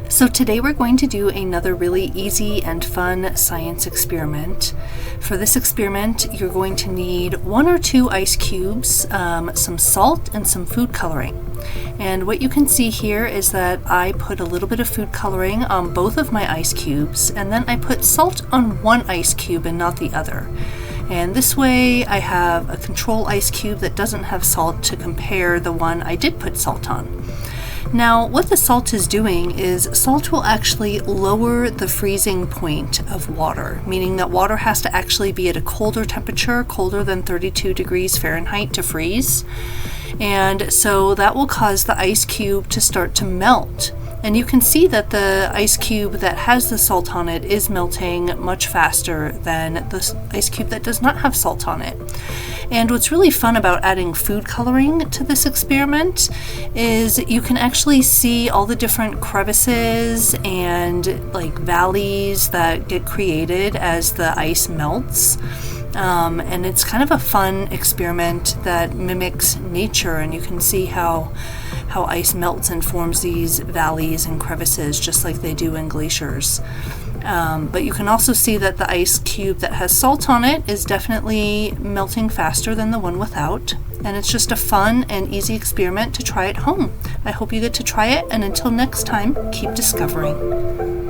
So today we're going to do another really easy and fun science experiment. For this experiment, you're going to need 1 or 2 ice cubes, some salt, and some food coloring. And what you can see here is that I put a little bit of food coloring on both of my ice cubes, and then I put salt on one ice cube and not the other. And this way I have a control ice cube that doesn't have salt to compare the one I did put salt on. Now, what the salt is doing is salt will actually lower the freezing point of water, meaning that water has to actually be at a colder temperature, colder than 32 degrees Fahrenheit to freeze. And so that will cause the ice cube to start to melt. And you can see that the ice cube that has the salt on it is melting much faster than the ice cube that does not have salt on it. And what's really fun about adding food coloring to this experiment is you can actually see all the different crevices and like valleys that get created as the ice melts. And it's kind of a fun experiment that mimics nature, and you can see how ice melts and forms these valleys and crevices just like they do in glaciers. But you can also see that the ice cube that has salt on it is definitely melting faster than the one without. And it's just a fun and easy experiment to try at home. I hope you get to try it, and until next time, keep discovering.